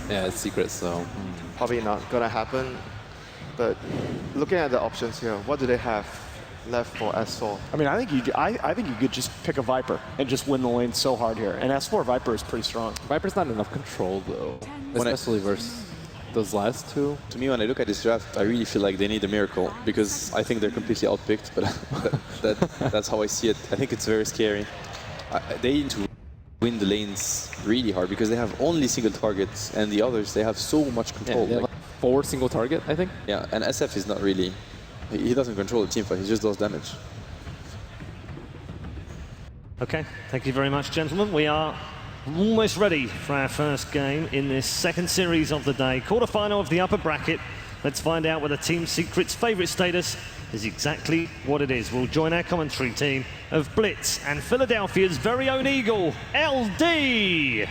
Yeah, it's secret, so... Probably not gonna happen. But looking at the options here, what do they have left for S4? I mean, I think you could just pick a Viper and just win the lane so hard here. And S4 Viper is pretty strong. Viper's not enough control, though. Especially versus those last two. To me, when I look at this draft, I really feel like they need a miracle because I think they're completely outpicked, but that's how I see it. I think it's very scary. They need to win the lanes really hard because they have only single targets and the others, they have so much control. Yeah, like 4 single target, I think. Yeah, and SF is not really, he doesn't control the team fight, he just does damage. Okay, thank you very much, gentlemen. We are almost ready for our first game in this second series of the day. Quarterfinal of the upper bracket. Let's find out whether Team Secret's favorite status is exactly what it is. We'll join our commentary team of Blitz and Philadelphia's very own Eagle, LD.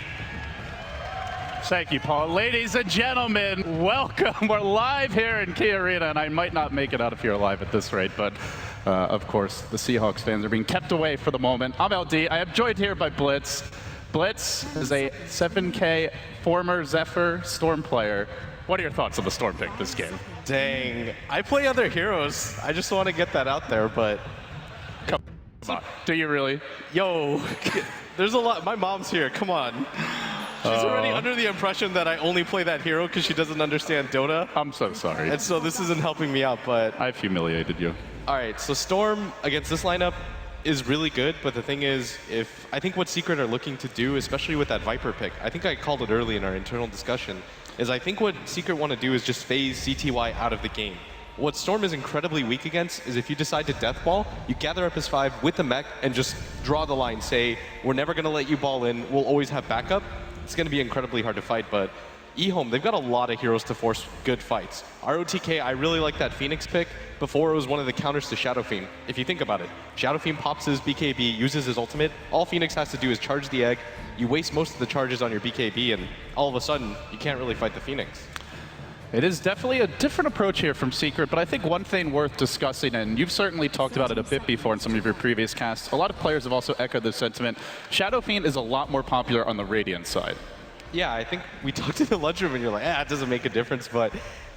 Thank you, Paul. Ladies and gentlemen, welcome. We're live here in Key Arena, and I might not make it out of here alive at this rate, but of course, the Seahawks fans are being kept away for the moment. I'm LD. I am joined here by Blitz. Blitz is a 7K former Zephyr Storm player. What are your thoughts on the Storm pick this game? Dang, I play other heroes. I just want to get that out there, but... Come on. Do you really? Yo, there's a lot. My mom's here, come on. She's already under the impression that I only play that hero because she doesn't understand Dota. I'm so sorry. And so this isn't helping me out, but... I've humiliated you. All right, so Storm against this lineup is really good, but the thing is, I think what Secret are looking to do, especially with that Viper pick, I think I called it early in our internal discussion, is I think what Secret want to do is just phase CTY out of the game. What Storm is incredibly weak against is if you decide to deathball, you gather up his 5 with the mech and just draw the line, say, we're never going to let you ball in, we'll always have backup. It's going to be incredibly hard to fight, but EHOME, they've got a lot of heroes to force good fights. ROTK, I really like that Phoenix pick. Before, it was one of the counters to Shadow Fiend. If you think about it, Shadow Fiend pops his BKB, uses his ultimate. All Phoenix has to do is charge the egg. You waste most of the charges on your BKB, and all of a sudden, you can't really fight the Phoenix. It is definitely a different approach here from Secret, but I think one thing worth discussing, and you've certainly talked about it a bit before in some of your previous casts, a lot of players have also echoed this sentiment. Shadow Fiend is a lot more popular on the Radiant side. Yeah, I think we talked in the lunchroom and you're like, it doesn't make a difference, but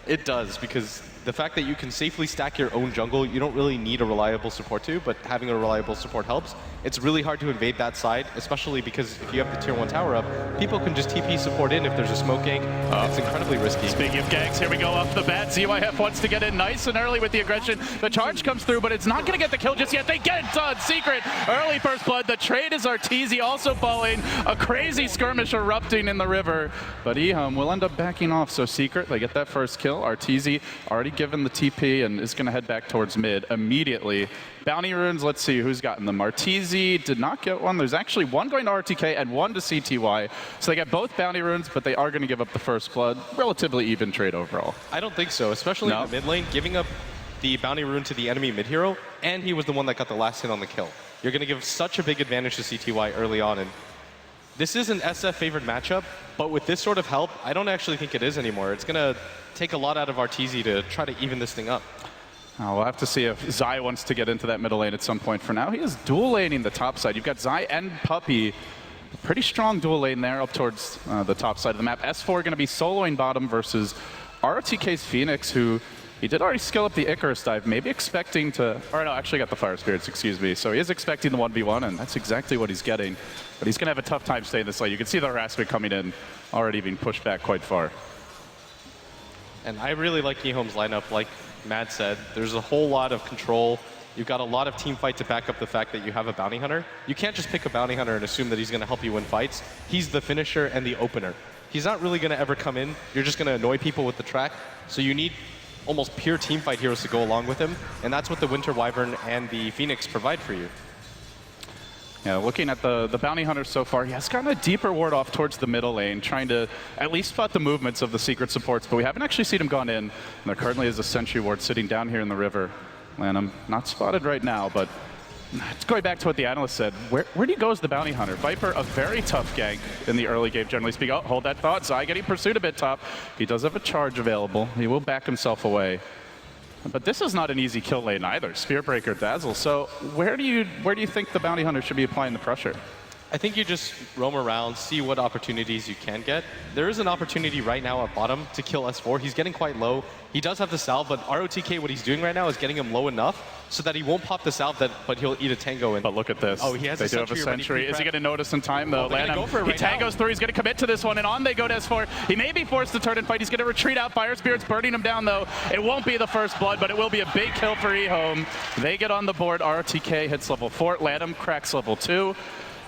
it does, because the fact that you can safely stack your own jungle, you don't really need a reliable support to, but having a reliable support helps. It's really hard to invade that side, especially because if you have the tier 1 tower up, people can just TP support in if there's a smoke gank. It's incredibly risky. Speaking of ganks, here we go off the bat. ZYF wants to get in nice and early with the aggression. The charge comes through, but it's not going to get the kill just yet. They get it done. Secret, early first blood. The trade is Arteezy also falling. A crazy skirmish erupting in the river. But EHOME will end up backing off. So Secret, they get that first kill. Arteezy already given the TP and is going to head back towards mid immediately. Bounty runes, let's see who's gotten them. Arteezy did not get one. There's actually one going to RTK and one to CTY. So they get both bounty runes, but they are going to give up the first blood. Relatively even trade overall. I don't think so, especially in the mid lane, giving up the bounty rune to the enemy mid hero, and he was the one that got the last hit on the kill. You're going to give such a big advantage to CTY early on, and this is an SF favored matchup, but with this sort of help, I don't actually think it is anymore. It's going to take a lot out of Arteezy to try to even this thing up. We'll have to see if Zai wants to get into that middle lane at some point. For now, he is dual laning the top side. You've got Zai and Puppey. A pretty strong dual lane there up towards the top side of the map. S4 going to be soloing bottom versus ROTK's Phoenix, who he did already skill up the Icarus dive, maybe expecting to, or no, actually got the Fire Spirits, excuse me. So he is expecting the 1v1, and that's exactly what he's getting. But he's going to have a tough time staying this lane. You can see the harassment coming in, already being pushed back quite far. And I really like EHOME's lineup. Like Matt said, there's a whole lot of control. You've got a lot of team fight to back up the fact that you have a bounty hunter. You can't just pick a bounty hunter and assume that he's going to help you win fights. He's the finisher and the opener. He's not really going to ever come in. You're just going to annoy people with the track. So you need almost pure team fight heroes to go along with him. And that's what the Winter Wyvern and the Phoenix provide for you. Yeah, looking at the bounty hunter so far, he has gotten a deeper ward off towards the middle lane, trying to at least spot the movements of the Secret supports, but we haven't actually seen him gone in. And there currently is a sentry ward sitting down here in the river. Lanham not spotted right now, but it's going back to what the analyst said. Where do you go as the bounty hunter? Viper, a very tough gank in the early game, generally speaking. Oh, hold that thought. Zai getting pursued a bit top. He does have a charge available. He will back himself away. But this is not an easy kill lane either. Spearbreaker, Dazzle. So where do you think the bounty hunter should be applying the pressure? I think you just roam around, see what opportunities you can get. There is an opportunity right now at bottom to kill S4. He's getting quite low. He does have the salve, but ROTK, what he's doing right now is getting him low enough so that he won't pop the salve, but he'll eat a tango. And but look at this. Oh, he has they do have a sentry. Is he going to notice in time, though? Well, go for it he right tangos now. through. He's going to commit to this one, and on they go to S4. He may be forced to turn and fight. He's going to retreat out. Fire Spirit's burning him down, though. It won't be the first blood, but it will be a big kill for EHOME. They get on the board. ROTK hits level 4. Lanham cracks level 2.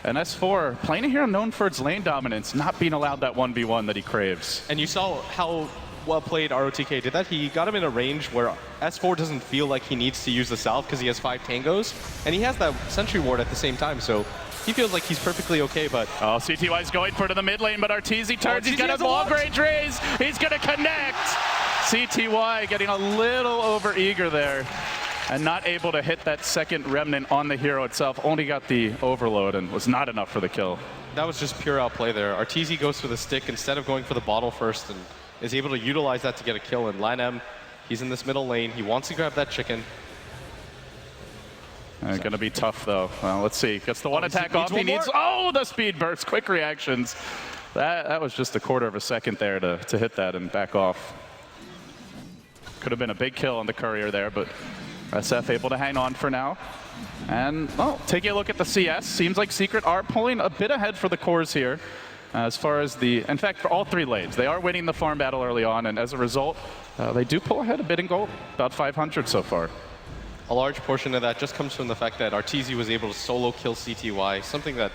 And S4, playing a hero known for its lane dominance, not being allowed that 1v1 that he craves. And you saw how well played ROTK did that. He got him in a range where S4 doesn't feel like he needs to use the salve because he has 5 tangos, and he has that sentry ward at the same time, so he feels like he's perfectly okay, but... Oh, CTY's going for it in the mid lane, but Arteezy turns. He's got a long-range raise. He's going to connect. CTY getting a little over-eager there and not able to hit that second remnant on the hero itself. Only got the overload and was not enough for the kill. That was just pure outplay there. Arteezy goes for the stick instead of going for the bottle first and is able to utilize that to get a kill. And Lanham, he's in this middle lane. He wants to grab that chicken. Going to be tough, though. Well, let's see. Gets the one attack off. He needs... Oh, the speed burst. Quick reactions. That was just a quarter of a second there to hit that and back off. Could have been a big kill on the courier there, but SF able to hang on for now. And, well, taking a look at the CS, seems like Secret are pulling a bit ahead for the cores here. As far as the, in fact, for all 3 lanes, they are winning the farm battle early on, and as a result, they do pull ahead a bit in gold, about 500 so far. A large portion of that just comes from the fact that Arteezy was able to solo kill CTY, something that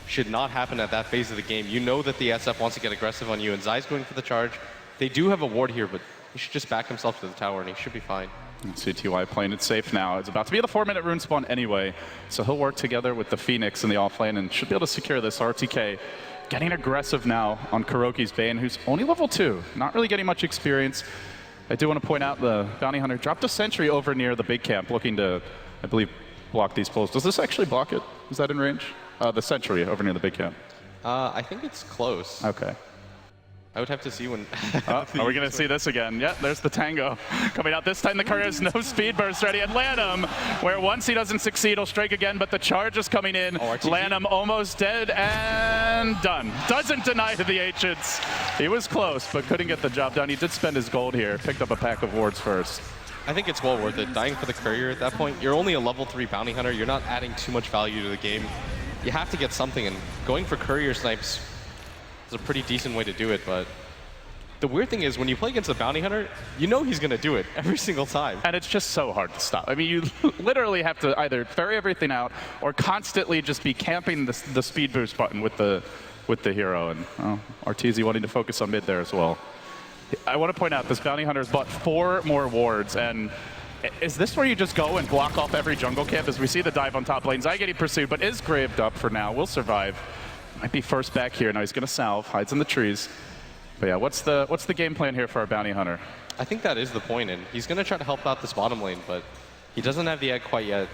should not happen at that phase of the game. You know that the SF wants to get aggressive on you, and Zai's going for the charge. They do have a ward here, but he should just back himself to the tower, and he should be fine. CTY playing it safe now. It's about to be the 4-minute rune spawn anyway, so he'll work together with the Phoenix in the offlane and should be able to secure this. RTK getting aggressive now on Kuroki's Bane, who's only level 2, not really getting much experience. I do want to point out the Bounty Hunter dropped a sentry over near the big camp, looking to, I believe, block these pulls. Does this actually block it? Is that in range? The sentry over near the big camp. I think it's close. Okay. I would have to see when... Are we going to see this again? Yeah, there's the tango coming out. This time the courier has no speed burst ready. And Lanham, where once he doesn't succeed, he'll strike again, but the charge is coming in. Lanham almost dead and done. Doesn't deny to the ancients. He was close, but couldn't get the job done. He did spend his gold here. Picked up a pack of wards first. I think it's well worth it. Dying for the courier at that point, you're only a level 3 bounty hunter. You're not adding too much value to the game. You have to get something, and going for courier snipes is a pretty decent way to do it, but the weird thing is when you play against a bounty hunter, you know he's going to do it every single time. And it's just so hard to stop. I mean, you literally have to either ferry everything out or constantly just be camping the speed boost button with the hero. And Arteezy wanting to focus on mid there as well. I want to point out this bounty hunter has bought 4 more wards, and is this where you just go and block off every jungle camp? As we see the dive on top lane, Zai getting pursued, but is graved up for now. Will survive. Might be first back here. Now he's going to salve, hides in the trees. But yeah, what's the game plan here for our bounty hunter? I think that is the point, and he's going to try to help out this bottom lane, but he doesn't have the egg quite yet.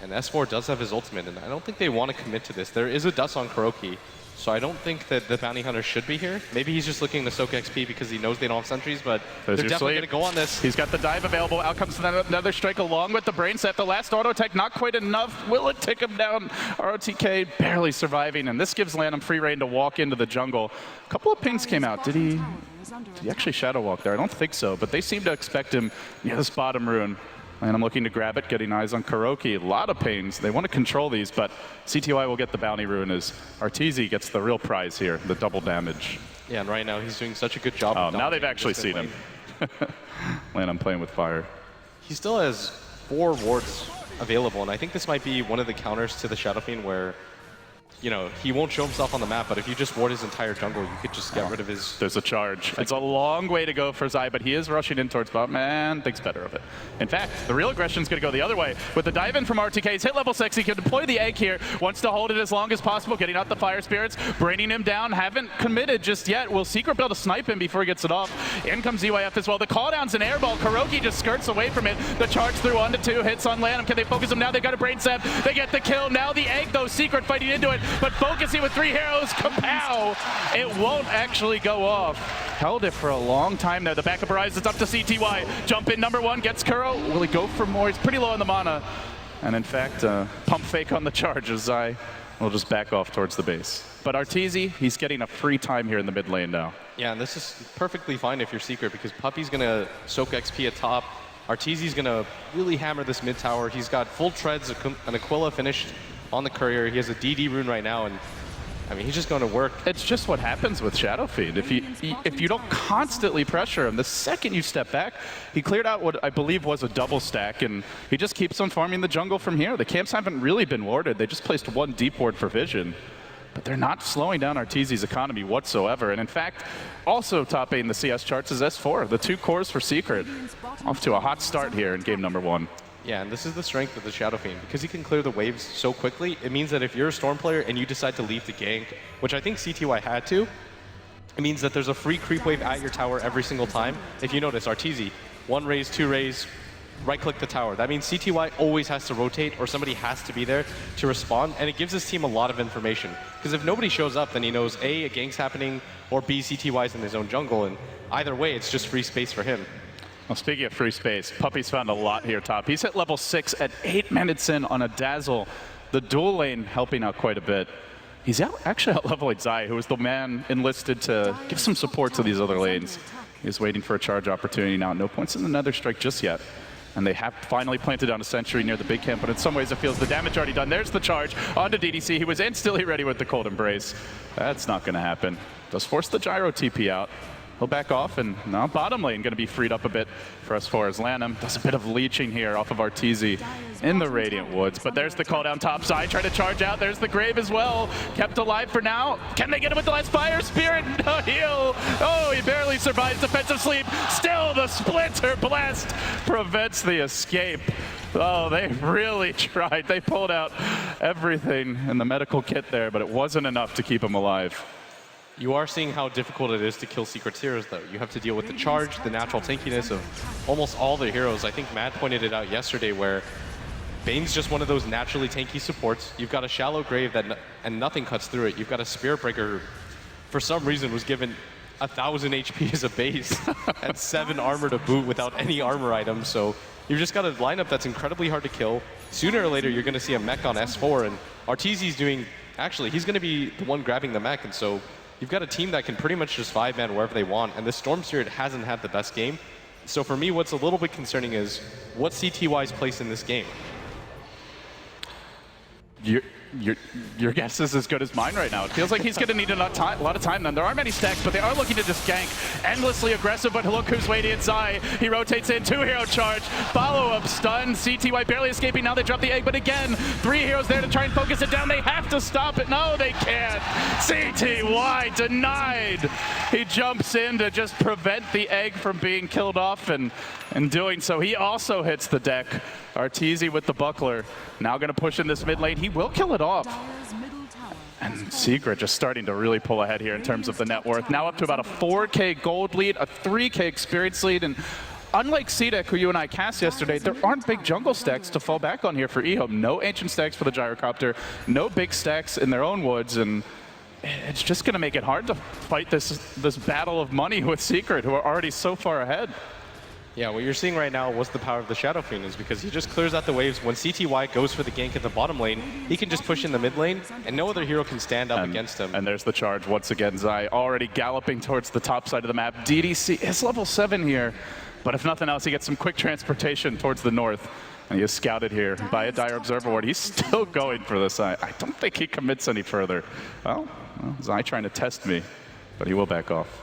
And S4 does have his ultimate, and I don't think they want to commit to this. There is a dust on Kuroki, so I don't think that the bounty hunter should be here. Maybe he's just looking to soak XP because he knows they don't have sentries, but they're definitely going to go on this. He's got the dive available. Out comes another strike along with the brain set. The last auto attack, not quite enough. Will it take him down? ROTK barely surviving, and this gives Lanham free reign to walk into the jungle. A couple of pings came out. Did he actually shadow walk there? I don't think so, but they seem to expect him near this bottom rune. And I'm looking to grab it, getting eyes on Kuroki. A lot of pains. They want to control these, but CTY will get the bounty rune as Arteezy gets the real prize here, the double damage. Yeah, and right now he's doing such a good job. Oh, now they've actually seen him. I'm playing with fire. He still has 4 wards available, and I think this might be one of the counters to the Shadow Fiend where, you know, he won't show himself on the map, but if you just ward his entire jungle, you could just get rid of his... There's a charge. It's a long way to go for Zai, but he is rushing in towards bot. Man, thinks better of it. In fact, the real aggression is going to go the other way. With the dive in from RTK, he's hit level 6. He can deploy the egg here. Wants to hold it as long as possible, getting out the fire spirits, bringing him down. Haven't committed just yet. Will Secret be able to snipe him before he gets it off? In comes EYF as well. The call down's an airball. Kuroki just skirts away from it. The charge through 1-2 hits on Lanham. Can they focus him now? They got a brain sap. They get the kill. Now the egg, though. Secret fighting into it, but focusing with 3 heroes. Kapow! It won't actually go off. Held it for a long time there. The backup arises up to CTY. Jump in number 1, gets Kuro. Will he go for more? He's pretty low on the mana. And in fact, pump fake on the charge as Zai will just back off towards the base. But Arteezy, he's getting a free time here in the mid lane now. Yeah, and this is perfectly fine if you're Secret, because Puppey's going to soak XP at top. Arteezy's going to really hammer this mid tower. He's got full treads, an Aquila finished on the courier. He has a DD rune right now, and I mean, he's just going to work. It's just what happens with Shadow Fiend. If you don't constantly pressure him, the second you step back, he cleared out what I believe was a double stack, and he just keeps on farming the jungle from here. The camps haven't really been warded. They just placed one deep ward for vision. But they're not slowing down Arteezy's economy whatsoever. And in fact, also topping the CS charts is S4. The 2 cores for Secret. Off to a hot start here in game number 1. Yeah, and this is the strength of the Shadow Fiend. Because he can clear the waves so quickly, it means that if you're a Storm player and you decide to leave the gank, which I think CTY had to, it means that there's a free creep wave at your tower every single time. If you notice, Arteezy, 1 raise, 2 raise, right-click the tower. That means CTY always has to rotate, or somebody has to be there to respond, and it gives his team a lot of information. Because if nobody shows up, then he knows A, a gank's happening, or B, CTY's in his own jungle, and either way, it's just free space for him. Well, speaking of free space, Puppey's found a lot here top. He's hit level 6 at 8 minutes in on a Dazzle. The dual lane helping out quite a bit. He's actually out-leveling Zai, who was the man enlisted to give some support to these other lanes. He's waiting for a charge opportunity now. No points in the Nether Strike just yet. And they have finally planted down a sentry near the big camp, but in some ways it feels the damage already done. There's the charge onto DDC. He was instantly ready with the Cold Embrace. That's not going to happen. Does force the Gyro TP out. He'll back off, and now bottom lane going to be freed up a bit for S4 as Lanham does a bit of leeching here off of Arteezy in the Radiant Woods. But there's the call down top side, trying to charge out. There's the Grave as well. Kept alive for now. Can they get him with the last Fire Spirit? No heal. Oh, he barely survives defensive sleep. Still the Splinter Blast prevents the escape. Oh, they really tried. They pulled out everything in the medical kit there, but it wasn't enough to keep him alive. You are seeing how difficult it is to kill Secret's heroes, though. You have to deal with the charge, the natural tankiness of almost all the heroes. I think Matt pointed it out yesterday where Bane's just one of those naturally tanky supports. You've got a shallow grave and nothing cuts through it. You've got a Spirit Breaker who, for some reason, was given 1,000 HP as a base and 7 armor to boot without any armor items. So you've just got a lineup that's incredibly hard to kill. Sooner or later, you're going to see a mech on S4, and Arteezy's doing... Actually, he's going to be the one grabbing the mech, and so you've got a team that can pretty much just 5-man wherever they want, and the Storm Spirit hasn't had the best game. So for me, what's a little bit concerning is what's CTY's place in this game? Your guess is as good as mine right now. It feels like he's going to need a lot of time then. There aren't many stacks, but they are looking to just gank. Endlessly aggressive, but look who's waiting at Zai. He rotates in, 2-hero charge, follow-up stun. CTY barely escaping, now they drop the egg, but again, 3 heroes there to try and focus it down. They have to stop it. No, they can't. CTY denied. He jumps in to just prevent the egg from being killed off, and in doing so, he also hits the deck. Arteezy with the buckler, now going to push in this mid lane. He will kill it off. And Secret just starting to really pull ahead here in terms of the net worth. Now up to about a 4K gold lead, a 3K experience lead, and unlike CDEC, who you and I cast yesterday, there aren't big jungle stacks to fall back on here for EHOME. No ancient stacks for the Gyrocopter, no big stacks in their own woods, and it's just going to make it hard to fight this battle of money with Secret, who are already so far ahead. Yeah, what you're seeing right now was the power of the Shadow Fiend, is because he just clears out the waves. When CTY goes for the gank at the bottom lane, he can just push in the mid lane, and no other hero can stand up against him. And there's the charge once again. Zai already galloping towards the top side of the map. DDC is level 7 here, but if nothing else, he gets some quick transportation towards the north. And he is scouted here by a Dire Observer Ward. He's still going for this. I don't think he commits any further. Well, Zai trying to test me, but he will back off.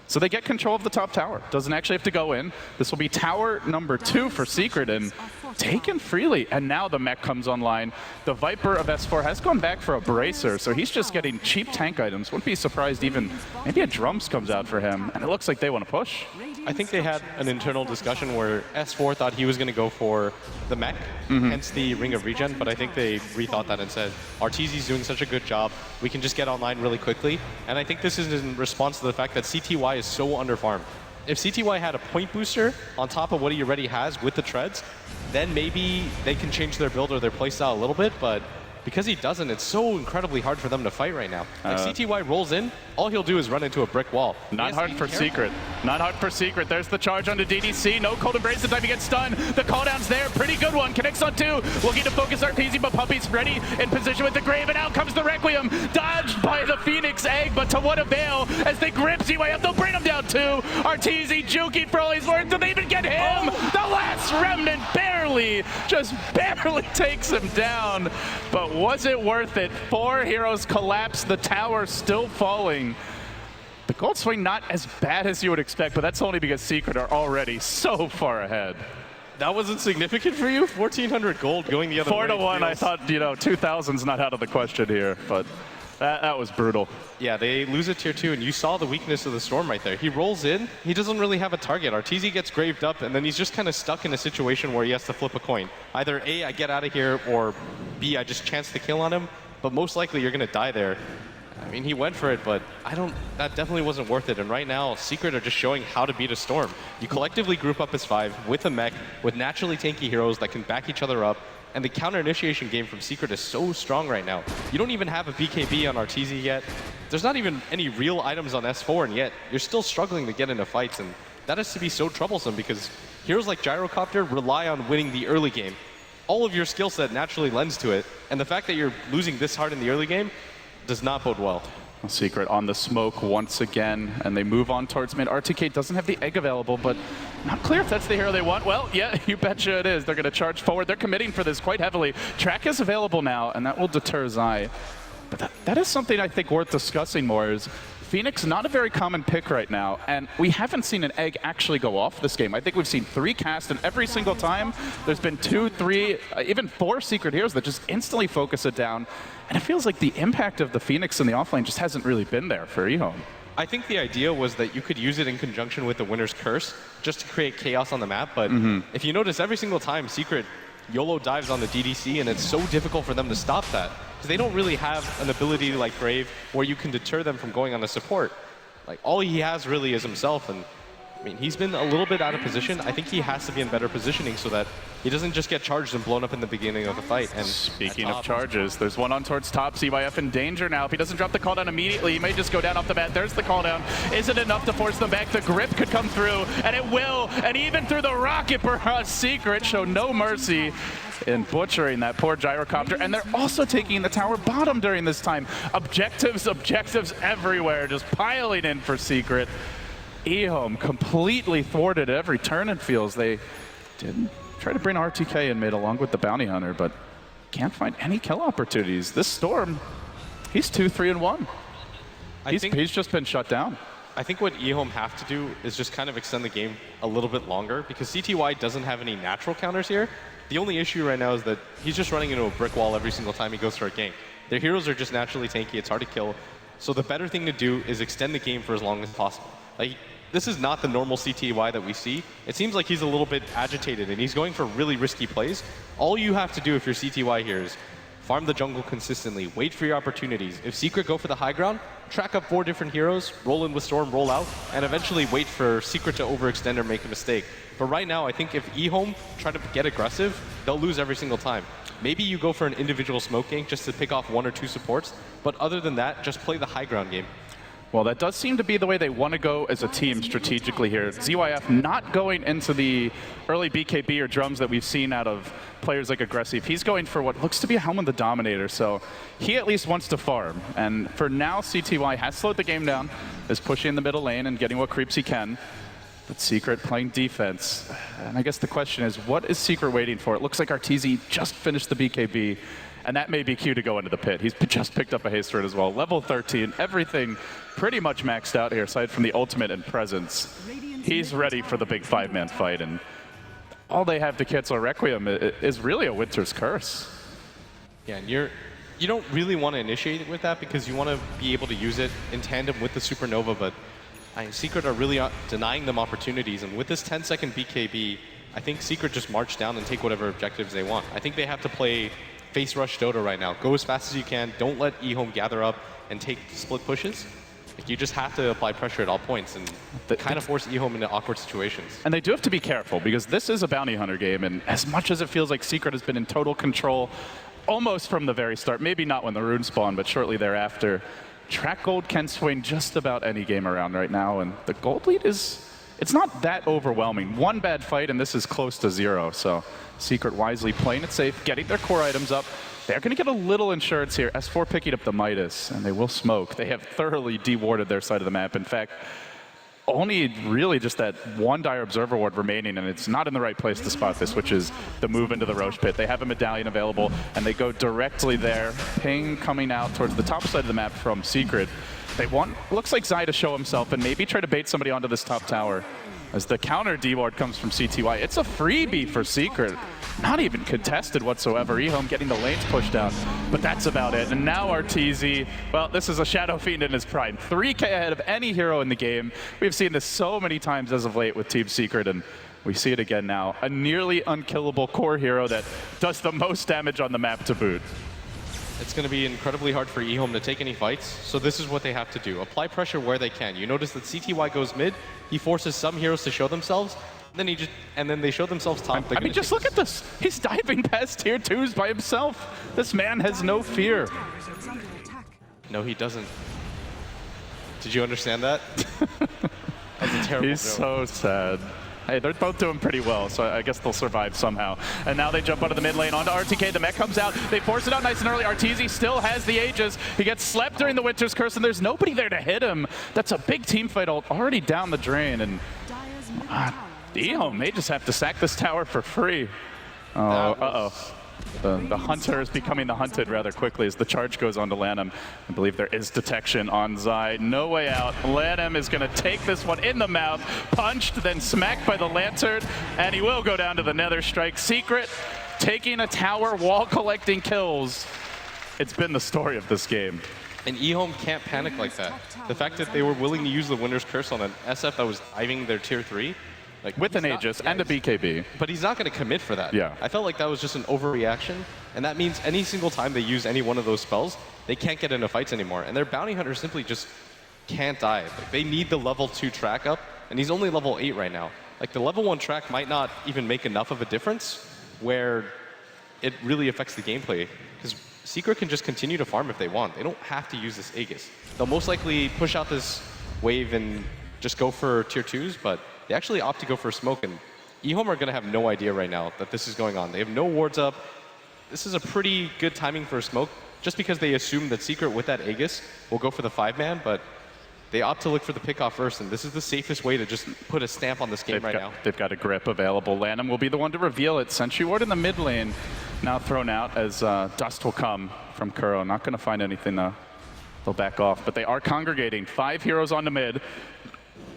So they get control of the top tower. Doesn't actually have to go in. This will be tower number 2 for Secret, and taken freely. And now the mech comes online. The Viper of S4 has gone back for a Bracer, so he's just getting cheap tank items. Wouldn't be surprised even maybe a Drums comes out for him, and it looks like they want to push. I think they had an internal discussion where S4 thought he was going to go for the mech, hence the Ring of Regen, but I think they rethought that and said, Arteezy's doing such a good job, we can just get online really quickly. And I think this is in response to the fact that CTY is so underfarmed. If CTY had a point booster on top of what he already has with the treads, then maybe they can change their build or their playstyle a little bit, but because he doesn't, it's so incredibly hard for them to fight right now. Like CTY rolls in, all he'll do is run into a brick wall. Not hard for Secret. Not hard for Secret. There's the charge onto DDC. No Cold Embrace the time he gets stunned. The call down's there. Pretty good one. Connects on 2. Looking to focus Arteezy, but Puppey's ready in position with the Grave. And out comes the Requiem. Dodged by the Phoenix Egg, but to what avail as they grip ZYF. They'll bring him down 2. Arteezy juking for all he's worth. Do they even get him? The last remnant barely, just barely takes him down. But was it worth it? 4 heroes collapse. The tower still falling. The gold swing not as bad as you would expect, but that's only because Secret are already so far ahead. That wasn't significant for you? 1,400 gold going the other way. 4 to 1, I thought, 2,000's not out of the question here, but that was brutal. Yeah, they lose a tier 2, and you saw the weakness of the Storm right there. He rolls in, he doesn't really have a target. Arteezy gets graved up, and then he's just kind of stuck in a situation where he has to flip a coin. Either A, I get out of here, or B, I just chance the kill on him, but most likely you're going to die there. I mean, he went for it, but that definitely wasn't worth it. And right now, Secret are just showing how to beat a Storm. You collectively group up as 5 with a mech, with naturally tanky heroes that can back each other up, and the counter initiation game from Secret is so strong right now. You don't even have a BKB on Arteezy yet. There's not even any real items on S4, and yet you're still struggling to get into fights, and that has to be so troublesome because heroes like Gyrocopter rely on winning the early game. All of your skill set naturally lends to it, and the fact that you're losing this hard in the early game does not bode well. Secret on the smoke once again, and they move on towards mid. RTK doesn't have the egg available, but not clear if that's the hero they want. Well, yeah, you betcha it is. They're going to charge forward. They're committing for this quite heavily. Track is available now, and that will deter Zai. But that is something I think worth discussing more is Phoenix, not a very common pick right now, and we haven't seen an egg actually go off this game. I think we've seen 3 cast, and every single time there's been 2, 3, even 4 Secret heroes that just instantly focus it down. And it feels like the impact of the Phoenix in the offlane just hasn't really been there for EHOME. I think the idea was that you could use it in conjunction with the Winner's Curse just to create chaos on the map, but if you notice, every single time Secret YOLO dives on the DDC, and it's so difficult for them to stop that, because they don't really have an ability like Brave where you can deter them from going on a support. Like, all he has really is himself, and I mean, he's been a little bit out of position. I think he has to be in better positioning so that he doesn't just get charged and blown up in the beginning of the fight. And speaking of charges, there's one on towards top. ZYF in danger now. If he doesn't drop the call down immediately, he may just go down off the bat. There's the call down. Is it enough to force them back? The grip could come through, and it will. And even through the rocket barrage, Secret show no mercy in butchering that poor Gyrocopter. And they're also taking the tower bottom during this time. Objectives everywhere, just piling in for Secret. EHOME completely thwarted every turn, it feels. They did try to bring RTK in mid along with the Bounty Hunter, but can't find any kill opportunities. This Storm, he's 2-3-1. He's just been shut down. I think what EHOME have to do is just kind of extend the game a little bit longer, because CTY doesn't have any natural counters here. The only issue right now is that he's just running into a brick wall every single time he goes for a gank. Their heroes are just naturally tanky, it's hard to kill. So the better thing to do is extend the game for as long as possible. Like, this is not the normal CTY that we see. It seems like he's a little bit agitated and he's going for really risky plays. All you have to do if you're CTY here is farm the jungle consistently, wait for your opportunities. If Secret go for the high ground, track up 4 different heroes, roll in with Storm, roll out, and eventually wait for Secret to overextend or make a mistake. But right now, I think if EHOME try to get aggressive, they'll lose every single time. Maybe you go for an individual smoke gank just to pick off 1 or 2 supports, but other than that, just play the high ground game. Well, that does seem to be the way they want to go as a team strategically here. ZYF not going into the early BKB or drums that we've seen out of players like Aggressive. He's going for what looks to be a Helm of the Dominator, so he at least wants to farm. And for now, CTY has slowed the game down, is pushing the middle lane and getting what creeps he can. But Secret playing defense. And I guess the question is, what is Secret waiting for? It looks like Arteezy just finished the BKB. And that may be cue to go into the pit. He's just picked up a haste rate as well. Level 13, everything pretty much maxed out here, aside from the ultimate and presence. He's ready for the big 5-man fight, and all they have to cancel Requiem is really a Winter's Curse. Yeah, and you don't really want to initiate it with that because you want to be able to use it in tandem with the Supernova, but Secret are really denying them opportunities, and with this 10-second BKB, I think Secret just march down and take whatever objectives they want. I think they have to play face rush Dota right now. Go as fast as you can. Don't let EHOME gather up and take split pushes. Like, you just have to apply pressure at all points and kind of force EHOME into awkward situations. And they do have to be careful because this is a Bounty Hunter game, and as much as it feels like Secret has been in total control almost from the very start, maybe not when the rune spawned, but shortly thereafter, Track Gold can swing just about any game around right now, and the gold lead is it's not that overwhelming. One bad fight, and this is close to 0. So Secret wisely playing it safe, getting their core items up. They're going to get a little insurance here. S4 picking up the Midas, and they will smoke. They have thoroughly dewarded their side of the map. In fact, only really just that one Dire Observer ward remaining, and it's not in the right place to spot this, which is the move into the Roche pit. They have a medallion available, and they go directly there. Ping coming out towards the top side of the map from Secret. They want, looks like Zai to show himself and maybe try to bait somebody onto this top tower. As the counter D-ward comes from CTY. It's a freebie for Secret. Not even contested whatsoever. EHOME getting the lanes pushed out, but that's about it. And now Arteezy, well, this is a Shadow Fiend in his prime. 3K ahead of any hero in the game. We've seen this so many times as of late with Team Secret, and we see it again now. A nearly unkillable core hero that does the most damage on the map to boot. It's going to be incredibly hard for EHOME to take any fights, so this is what they have to do. Apply pressure where they can. You notice that CTY goes mid, he forces some heroes to show themselves, and then they show themselves top. I mean, just look at this. He's diving past tier 2s by himself. This man has no fear. No, he doesn't. Did you understand that? That was a terrible He's joke. so sad. Hey, they're both doing pretty well, so I guess they'll survive somehow. And now they jump onto the mid lane, onto RTK. The mech comes out. They force it out nice and early. Arteezy still has the Aegis. He gets slept during the Winter's Curse, and there's nobody there to hit him. That's a big team fight already down the drain. And EHOME may just have to sack this tower for free. Oh, uh-oh. The hunter is becoming the hunted rather quickly as the charge goes on to Lanham. I believe there is detection on Zai. No way out. Lanham is going to take this one in the mouth, punched, then smacked by the Lantern, and he will go down to the Nether Strike. Secret taking a tower while collecting kills. It's been the story of this game. And EHOME can't panic like that. The fact that they were willing to use the Winter's Curse on an SF that was diving their tier 3, like, with an Aegis and a BKB. But he's not going to commit for that. Yeah. I felt like that was just an overreaction, and that means any single time they use any one of those spells, they can't get into fights anymore, and their bounty hunter simply just can't die. Like, they need the level 2 track up, and he's only level 8 right now. Like, the level 1 track might not even make enough of a difference where it really affects the gameplay, because Secret can just continue to farm if they want. They don't have to use this Aegis. They'll most likely push out this wave and just go for tier 2s, but they actually opt to go for a smoke, and EHOME are going to have no idea right now that this is going on. They have no wards up. This is a pretty good timing for a smoke, just because they assume that Secret with that Aegis will go for the 5-man, but they opt to look for the pick-off first, and this is the safest way to just put a stamp on this game now. They've got a grip available. Lanham will be the one to reveal it. Sentry Ward in the mid lane now thrown out as dust will come from Kuro. Not going to find anything though. They'll back off, but they are congregating. 5 heroes on the mid.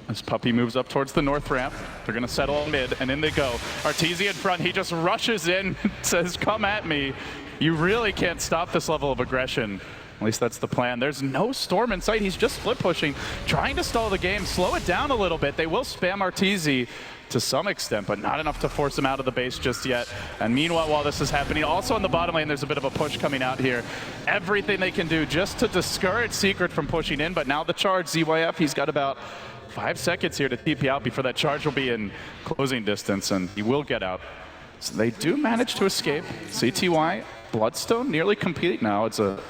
As Puppey moves up towards the north ramp, they're going to settle on mid, and in they go. Arteezy in front, he just rushes in, says, come at me. You really can't stop this level of aggression. At least that's the plan. There's no Storm in sight. He's just split pushing, trying to stall the game, slow it down a little bit. They will spam Arteezy to some extent, but not enough to force him out of the base just yet. And meanwhile, while this is happening, also in the bottom lane, there's a bit of a push coming out here. Everything they can do just to discourage Secret from pushing in, but now the charge, ZYF, he's got about 5 seconds here to TP out before that charge will be in closing distance, and he will get out. So they do manage to escape. CTY, Bloodstone, nearly complete now. It's on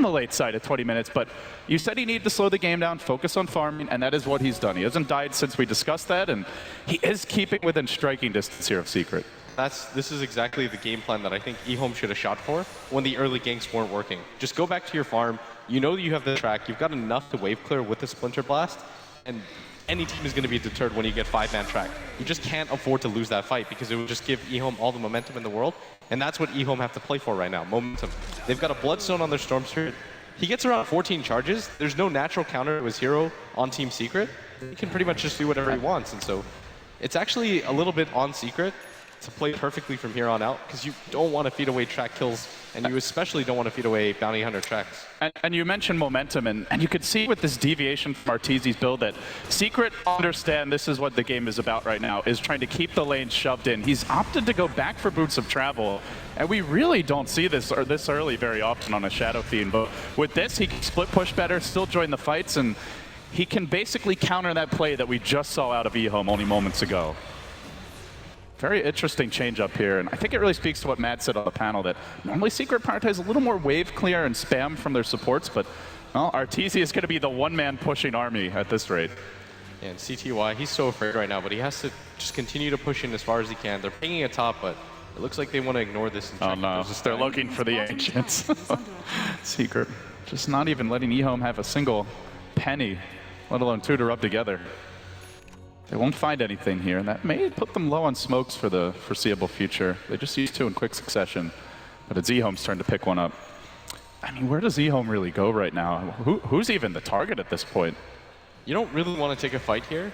the late side at 20 minutes, but you said he needed to slow the game down, focus on farming, and that is what he's done. He hasn't died since we discussed that, and he is keeping within striking distance here of Secret. This is exactly the game plan that I think EHOME should have shot for when the early ganks weren't working. Just go back to your farm. You know that you have the track. You've got enough to wave clear with the Splinter Blast, and any team is going to be deterred when you get 5-man track. You just can't afford to lose that fight because it would just give EHOME all the momentum in the world, and that's what EHOME have to play for right now, momentum. They've got a Bloodstone on their Storm Spirit. He gets around 14 charges. There's no natural counter to his hero on Team Secret. He can pretty much just do whatever he wants, and so it's actually a little bit on Secret to play perfectly from here on out, because you don't want to feed away track kills, and you especially don't want to feed away bounty hunter tracks. And you mentioned momentum, and you could see with this deviation from Arteezy's build that Secret understand this is what the game is about right now, is trying to keep the lanes shoved in. He's opted to go back for Boots of Travel, and we really don't see this early very often on a Shadow Fiend, but with this, he can split push better, still join the fights, and he can basically counter that play that we just saw out of EHOME only moments ago. Very interesting change up here, and I think it really speaks to what Matt said on the panel, that normally Secret prioritize a little more wave clear and spam from their supports, but well, Arteezy is going to be the one-man pushing army at this rate. And CTY, he's so afraid right now, but he has to just continue to push in as far as he can. They're pinging a top, but it looks like they want to ignore this. And Oh no, they're looking for the ancients. Secret, just not even letting EHOME have a single penny, let alone two to rub together. They won't find anything here, and that may put them low on smokes for the foreseeable future. They just used two in quick succession, but it's EHOME's turn to pick one up. I mean, where does EHOME really go right now? Who's even the target at this point? You don't really want to take a fight here.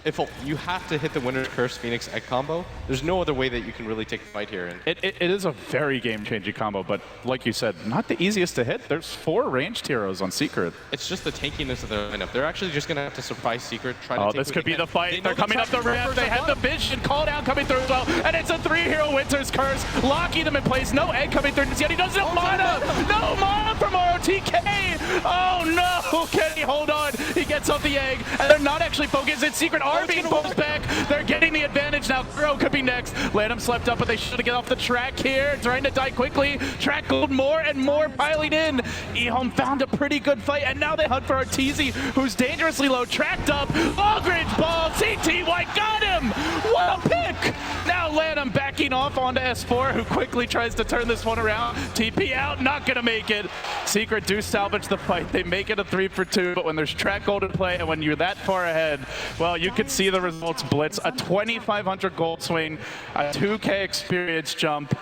If you have to hit the Winner's Curse Phoenix Egg combo, there's no other way that you can really take a fight here. And It is a very game-changing combo, but like you said, not the easiest to hit. There's 4 ranged heroes on Secret. it's just the tankiness of their lineup. They're actually just going to have to surprise Secret. Try to take This what could they be can. the fight. They know They're coming up the track ramp. first They as have well. the vision call down coming through as well, and it's a 3-hero Winter's Curse, locking them in place. No egg coming through just yet. He doesn't have mana. No mana from ROTK. Oh no! Can he hold on? He gets off the egg, and they're not actually focused. It's Secret are being pushed back. They're getting the advantage now. Kuro could be next. Lanham slept up, but they should get off the track here. Trying to die quickly. Track gold more and more piling in. EHOME found a pretty good fight, and now they hunt for Arteezy, who's dangerously low. Tracked up. Lagrange ball. CTY got him. What a pick! Now Lanham backing off onto S4, who quickly tries to turn this one around. TP out. Not going to make it. Secret do salvage the fight. They make it a 3-for-2, but when there's track gold in play and when you're that far ahead, well, you can see the results blitz. A 2,500 gold swing, a 2K experience jump.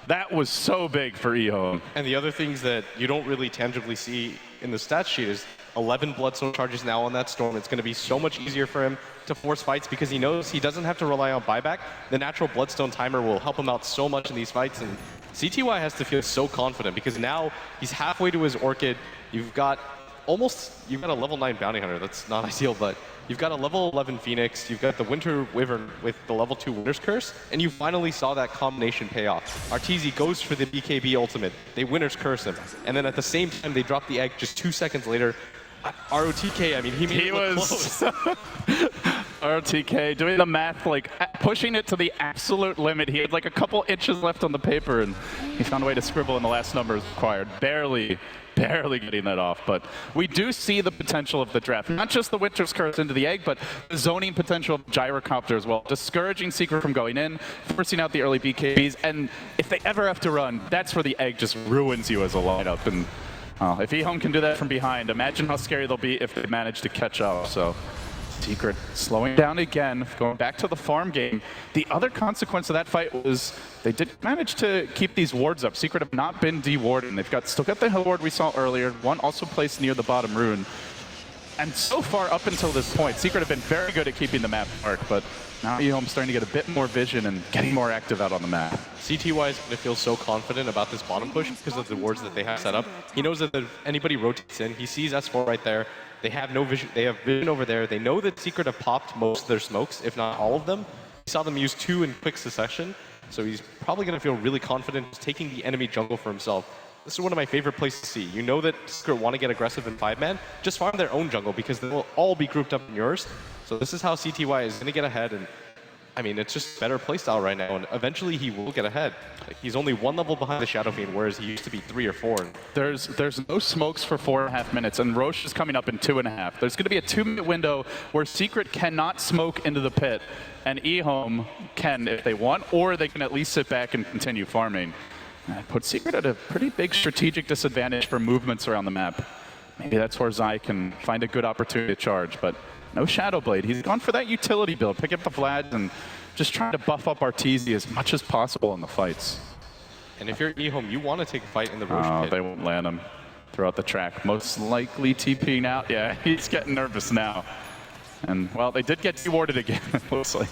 That was so big for EHOME. And the other things that you don't really tangibly see in the stat sheet is 11 Bloodstone charges now on that Storm. It's going to be so much easier for him to force fights because he knows he doesn't have to rely on buyback. The natural Bloodstone timer will help him out so much in these fights. And CTY has to feel so confident because now he's halfway to his Orchid. You've got a level 9 Bounty Hunter. That's not ideal, but you've got a level 11 Phoenix. You've got the Winter Wyvern with the level 2 Winter's Curse, and you finally saw that combination pay off. Arteezy goes for the BKB ultimate. They Winter's Curse him, and then at the same time they drop the egg just 2 seconds later. ROTK, I mean, he was ROTK doing the math, like pushing it to the absolute limit. He had like a couple inches left on the paper, and he found a way to scribble in the last numbers required. Barely getting that off, but we do see the potential of the draft. Not just the Winter's Curse into the egg, but the zoning potential of Gyrocopter as well. Discouraging Secret from going in, forcing out the early BKBs, and if they ever have to run, that's where the egg just ruins you as a lineup. And if EHOME can do that from behind, imagine how scary they'll be if they manage to catch up. So Secret slowing down again, going back to the farm game. The other consequence of that fight was they did manage to keep these wards up. Secret have not been dewarded. They've still got the hill ward we saw earlier, one also placed near the bottom rune. And so far up until this point, Secret have been very good at keeping the map dark, but now EHOME's starting to get a bit more vision and getting more active out on the map. CTY is going to feel so confident about this bottom push because of the wards that they have set up. He knows that if anybody rotates in, he sees S4 right there. They have no vision. They have vision over there. They know that Secret have popped most of their smokes, if not all of them. He saw them use 2 in quick succession, so he's probably going to feel really confident just taking the enemy jungle for himself. This is one of my favorite places to see. You know that Secret want to get aggressive in 5-man, just farm their own jungle because they will all be grouped up in yours. So this is how CTY is going to get ahead, and I mean, it's just better playstyle right now, and eventually he will get ahead. Like, he's only 1 level behind the Shadow Fiend, whereas he used to be 3 or 4. There's no smokes for 4.5 minutes, and Roche is coming up in 2.5. There's going to be a 2-minute window where Secret cannot smoke into the pit, and EHOME can if they want, or they can at least sit back and continue farming. That puts Secret at a pretty big strategic disadvantage for movements around the map. Maybe that's where Zai can find a good opportunity to charge, but no Shadow Blade. He's gone for that utility build, pick up the Vlads and just trying to buff up Arteezy as much as possible in the fights. And if you're EHOME, you want to take a fight in the Roche pit. They won't land him throughout the track. Most likely TPing out. Yeah, he's getting nervous now. And, well, they did get dewarded again, it looks like.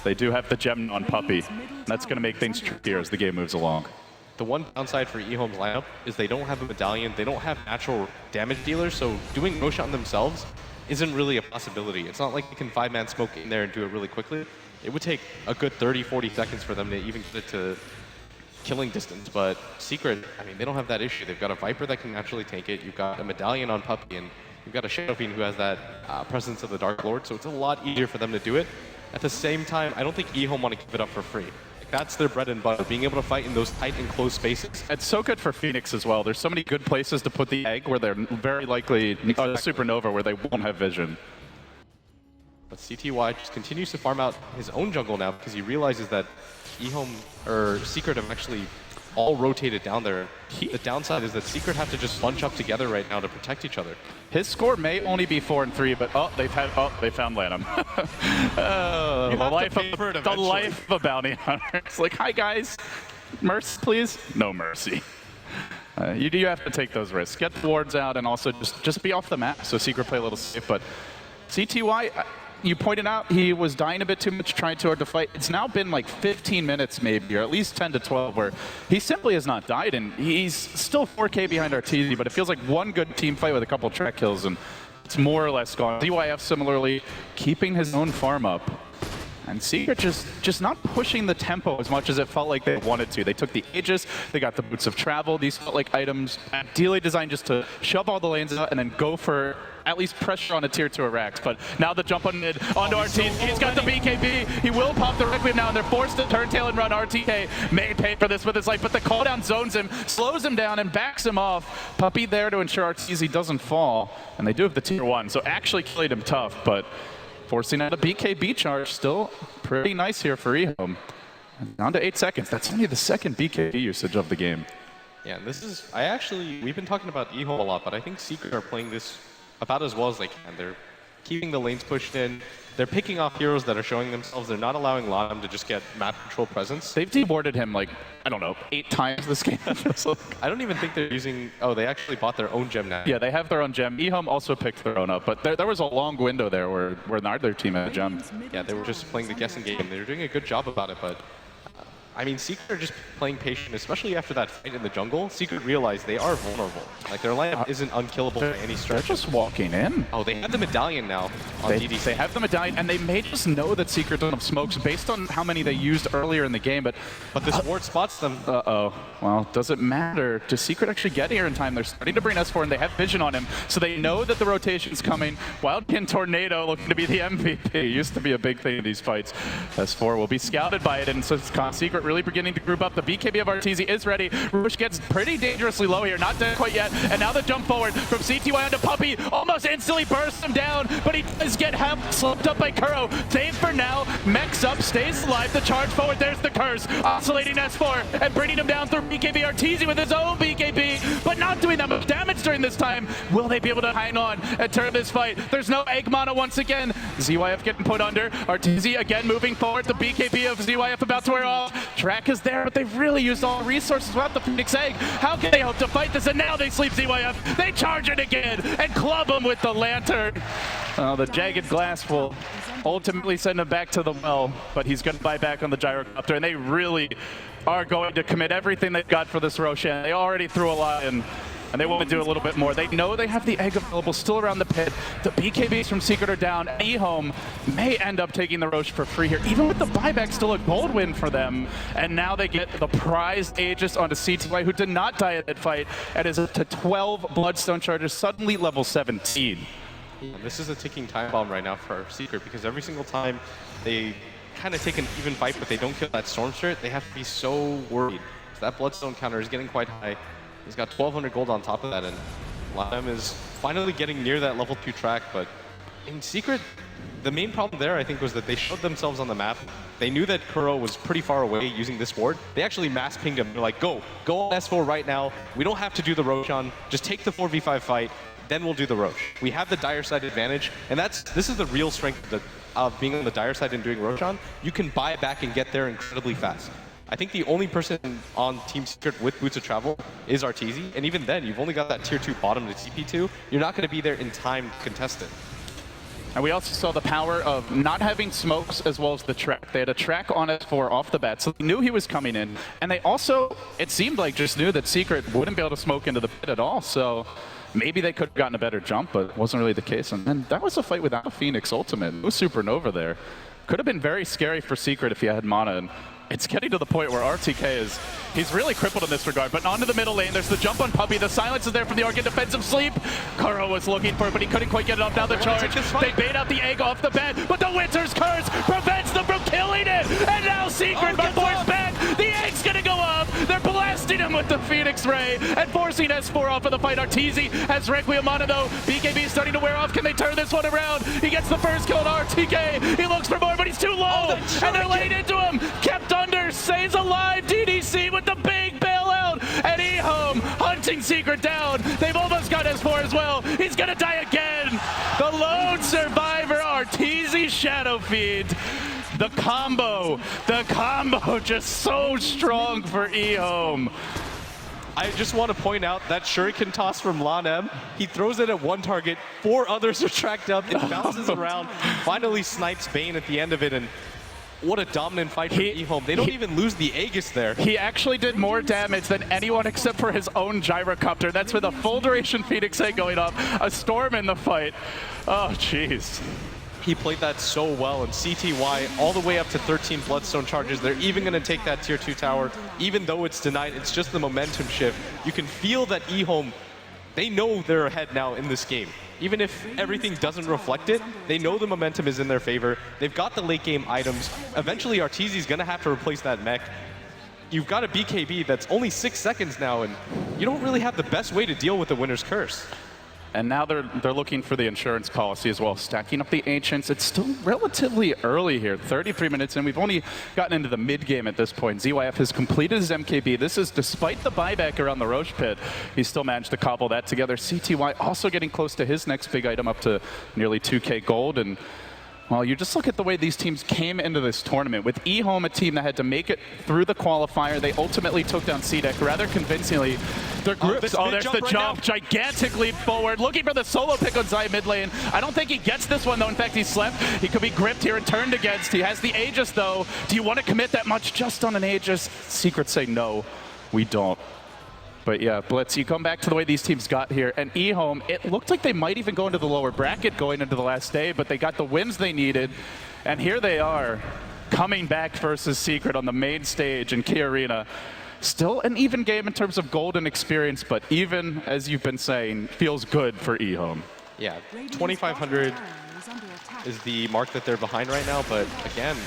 They do have the gem on Puppy. That's going to make things trickier as the game moves along. The one downside for EHOME's lineup is they don't have a medallion, they don't have natural damage dealers, so doing Roche on themselves isn't really a possibility. It's not like they can 5-man smoke in there and do it really quickly. It would take a good 30-40 seconds for them to even get it to killing distance, but Secret, I mean, they don't have that issue. They've got a Viper that can naturally tank it, you've got a medallion on Puppy, and you've got a Shadow Fiend who has that presence of the Dark Lord, so it's a lot easier for them to do it. At the same time, I don't think EHOME want to give it up for free. That's their bread and butter, being able to fight in those tight and close spaces. It's so good for Phoenix as well. There's so many good places to put the egg where they're very likely, Supernova, where they won't have vision. But CTY just continues to farm out his own jungle now because he realizes that EHOME or Secret have actually all rotated down there. The downside is that Secret have to just bunch up together right now to protect each other. His score may only be 4-3, but they found Lanham. The life of a bounty hunter. It's like, hi guys, mercy please? No mercy. You do have to take those risks. Get the wards out and also just be off the map so Secret play a little safe. But CTY, you pointed out he was dying a bit too much, trying too hard to fight. It's now been like 15 minutes maybe, or at least 10 to 12, where he simply has not died, and he's still 4K behind Arteezy, but it feels like one good team fight with a couple track kills, and it's more or less gone. ZYF similarly keeping his own farm up. And Secret just not pushing the tempo as much as it felt like they wanted to. They took the Aegis, they got the Boots of Travel. These felt like items ideally designed just to shove all the lanes out and then go for at least pressure on a tier 2 Arax. But now the jump on mid onto RTK. He's got the BKB. He will pop the Requiem now, and they're forced to turn tail and run. RTK may pay for this with his life, but the call down zones him, slows him down, and backs him off. Puppey there to ensure Arteezy doesn't fall. And they do have the tier 1, so actually killing him tough, but forcing out a BKB charge, still pretty nice here for EHOME. Down to 8 seconds. That's only the second BKB usage of the game. Yeah, and this is, we've been talking about EHOME a lot, but I think Secret are playing this about as well as they can. They're keeping the lanes pushed in. They're picking off heroes that are showing themselves. They're not allowing Lanham to just get map control presence. They've deboarded him like, I don't know, 8 times this game. I don't even think they're using, they actually bought their own gem now. Yeah, they have their own gem. EHOME also picked their own up, but there was a long window there where neither team had a gem. Yeah, they were just playing the guessing game. They were doing a good job about it, but I mean, Secret are just playing patient, especially after that fight in the jungle. Secret realized they are vulnerable. Like, their lineup isn't unkillable by any stretch. They're just walking in. Oh, they have the medallion now on DDC. They have the medallion, and they may just know that Secret don't have smokes based on how many they used earlier in the game, but this ward spots them. Uh-oh. Well, does it matter? Does Secret actually get here in time? They're starting to bring S4, and they have vision on him, so they know that the rotation's coming. Wildkin Tornado looking to be the MVP. Used to be a big thing in these fights. S4 will be scouted by it, and so Secret really beginning to group up. The BKB of Arteezy is ready. Rush gets pretty dangerously low here, not dead quite yet, and now the jump forward from CTY onto Puppey almost instantly bursts him down, but he does get slipped up by Kuro. Save for now, mechs up, stays alive, the charge forward, there's the curse, oscillating S4 and bringing him down through BKB. Arteezy with his own BKB, but not doing that much damage during this time. Will they be able to hang on and turn this fight? There's no egg mana once again. ZYF getting put under. Arteezy again moving forward. The BKB of ZYF about to wear off. Track is there, but they've really used all the resources without the Phoenix Egg. How can they hope to fight this? And now they sleep ZYF. They charge it again and club him with the lantern. The jagged glass will ultimately send him back to the well, but he's going to buy back on the gyrocopter, and they really are going to commit everything they've got for this Roshan. They already threw a lot in, and they want to do a little bit more. They know they have the egg available still around the pit. The BKBs from Secret are down. EHOME may end up taking the Roche for free here. Even with the buyback, still a gold win for them. And now they get the prized Aegis onto CTY, who did not die at that fight, and is up to 12 Bloodstone charges, suddenly level 17. And this is a ticking time bomb right now for Secret, because every single time they kind of take an even fight, but they don't kill that Storm Spirit, they have to be so worried. So that Bloodstone counter is getting quite high. He's got 1,200 gold on top of that, and Lanham is finally getting near that level 2 track, but in Secret, the main problem there, I think, was that they showed themselves on the map. They knew that Kuro was pretty far away using this ward. They actually mass pinged him. They're like, go on S4 right now. We don't have to do the Roshan. Just take the 4v5 fight, then we'll do the Rosh. We have the dire side advantage, and this is the real strength of being on the dire side and doing Roshan. You can buy back and get there incredibly fast. I think the only person on Team Secret with Boots of Travel is Arteezy, and even then, you've only got that tier 2 bottom to TP2. You're not going to be there in time to contest it. And we also saw the power of not having smokes as well as the track. They had a track on S4 off the bat, so they knew he was coming in. And they also, it seemed like, just knew that Secret wouldn't be able to smoke into the pit at all. So maybe they could have gotten a better jump, but it wasn't really the case. And then that was a fight without a Phoenix ultimate. No Supernova there. Could have been very scary for Secret if he had mana. And it's getting to the point where RTK he's really crippled in this regard, but onto the middle lane, there's the jump on Puppey, the silence is there from the Orchid defensive sleep. Kuro was looking for it, but he couldn't quite get it off. Now the charge, they bait out the egg off the bat, but the Winter's Curse prevents them from killing it, and now Secret by force back, the egg's gonna go up, they're blasting him with with the Phoenix Ray and forcing S4 off of the fight. Arteezy has Requiem on it though. BKB is starting to wear off. Can they turn this one around? He gets the first kill on RTK. He looks for more, but he's too low. And they're laying into him. Kept under, stays alive. DDC with the big bailout. And EHOME hunting Secret down. They've almost got S4 as well. He's gonna die again. The lone survivor, Arteezy Shadow Feed. The combo just so strong for EHOME. I just want to point out that shuriken toss from Lanem. He throws it at one target, 4 others are tracked up, it bounces around, finally snipes Bane at the end of it, and what a dominant fight for EHOME. They don't even lose the Aegis there. He actually did more damage than anyone except for his own gyrocopter. That's with a full duration Phoenix Egg going off, a storm in the fight. Oh, jeez. He played that so well, and CTY all the way up to 13 Bloodstone charges. They're even going to take that tier 2 tower, even though it's denied. It's just the momentum shift. You can feel that EHOME, they know they're ahead now in this game. Even if everything doesn't reflect it, they know the momentum is in their favor. They've got the late game items. Eventually, Arteezy's going to have to replace that mech. You've got a BKB that's only 6 seconds now, and you don't really have the best way to deal with the winner's curse. And now they're looking for the insurance policy as well, stacking up the Ancients. It's still relatively early here, 33 minutes in. We've only gotten into the mid-game at this point. ZYF has completed his MKB. This is despite the buyback around the Roche pit. He still managed to cobble that together. CTY also getting close to his next big item, up to nearly 2K gold. And well, you just look at the way these teams came into this tournament. With EHOME, a team that had to make it through the qualifier, they ultimately took down CDEC rather convincingly. Their groups, there's the jump, gigantic leap forward, looking for the solo pick on Zai mid lane. I don't think he gets this one though. In fact, he slept. He could be gripped here and turned against. He has the Aegis though. Do you want to commit that much just on an Aegis? Secret say no, we don't. But yeah, Blitz, you come back to the way these teams got here, and EHOME, it looked like they might even go into the lower bracket going into the last day, but they got the wins they needed, and here they are, coming back versus Secret on the main stage in Key Arena. Still an even game in terms of gold and experience, but even, as you've been saying, feels good for EHOME. Yeah, 2,500 is the mark that they're behind right now, but again,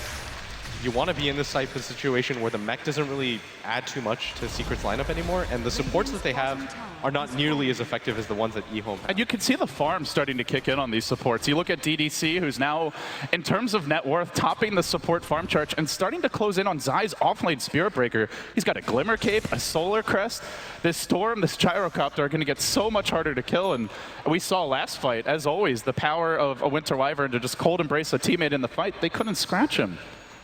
you want to be in this type of situation where the mech doesn't really add too much to Secret's lineup anymore, and the supports that they have are not nearly as effective as the ones that EHOME have. And you can see the farm starting to kick in on these supports. You look at DDC, who's now, in terms of net worth, topping the support farm chart and starting to close in on Zai's offlane Spirit Breaker. He's got a Glimmer Cape, a Solar Crest. This Storm, this Gyrocopter are going to get so much harder to kill, and we saw last fight, as always, the power of a Winter Wyvern to just cold embrace a teammate in the fight. They couldn't scratch him.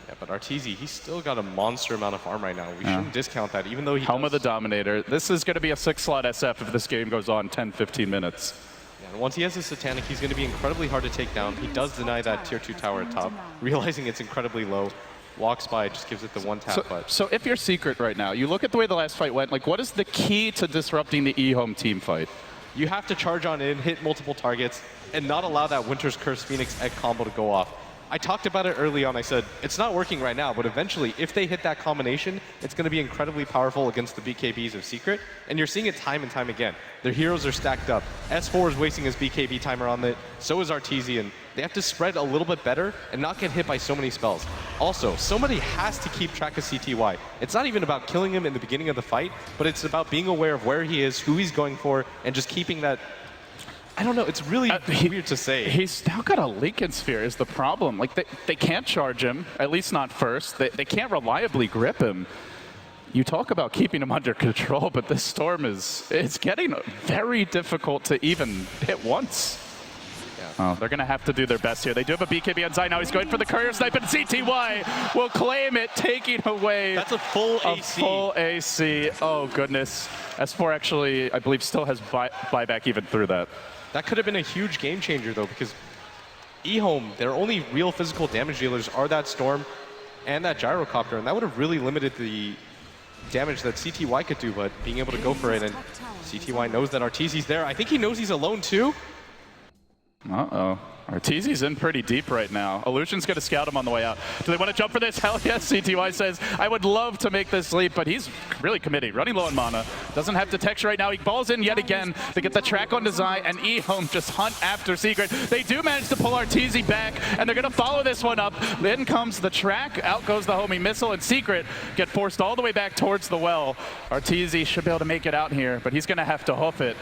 Yeah, but Arteezy, he's still got a monster amount of farm right now. We shouldn't discount that, even though he Helm of the Dominator. This is going to be a 6-slot SF if this game goes on 10-15 minutes. Yeah, and once he has his Satanic, he's going to be incredibly hard to take down. He does deny that tier 2 tower at top, realizing it's incredibly low. Walks by, just gives it the one tap. So if you're Secret right now, you look at the way the last fight went, like what is the key to disrupting the EHOME team fight? You have to charge on in, hit multiple targets, and not allow that Winter's Curse Phoenix Egg combo to go off. I talked about it early on. I said, it's not working right now, but eventually, if they hit that combination, it's going to be incredibly powerful against the BKBs of Secret. And you're seeing it time and time again. Their heroes are stacked up. S4 is wasting his BKB timer on it. So is Arteezy. And they have to spread a little bit better and not get hit by so many spells. Also, somebody has to keep track of CTY. It's not even about killing him in the beginning of the fight, but it's about being aware of where he is, who he's going for, and just keeping that. I don't know, it's really weird to say. He's now got a Lincoln Sphere is the problem. Like, they can't charge him, at least not first. They can't reliably grip him. You talk about keeping him under control, but this Storm it's getting very difficult to even hit once. Yeah. Oh, they're going to have to do their best here. They do have a BKB on Zai now. He's going for the Courier Snipe, and CTY will claim it, taking away That's a full AC. Full AC. Oh, goodness. S4 actually, I believe, still has buyback even through that. That could have been a huge game changer, though, because EHOME, their only real physical damage dealers are that Storm and that Gyrocopter, and that would have really limited the damage that CTY could do, but being able to go for it, and CTY knows that Arteezy's there. I think he knows he's alone, too. Uh-oh. Arteezy's in pretty deep right now. Illusion's going to scout him on the way out. Do they want to jump for this? Hell yes, CTY says, I would love to make this leap, but he's really committing, running low on mana. Doesn't have detection right now. He balls in yet again to get the track on Zai, and EHOME just hunt after Secret. They do manage to pull Arteezy back, and they're going to follow this one up. In comes the track, out goes the homie missile, and Secret get forced all the way back towards the well. Arteezy should be able to make it out here, but he's going to have to hoof it.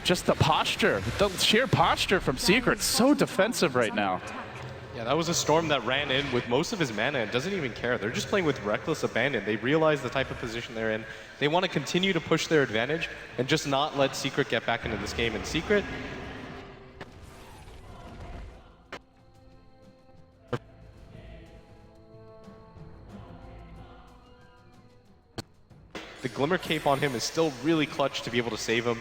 Just the posture, the sheer posture from Secret, so defensive right now. Yeah, that was a Storm that ran in with most of his mana and doesn't even care. They're just playing with reckless abandon. They realize the type of position they're in. They want to continue to push their advantage and just not let Secret get back into this game. And Secret, the Glimmer Cape on him is still really clutch to be able to save him.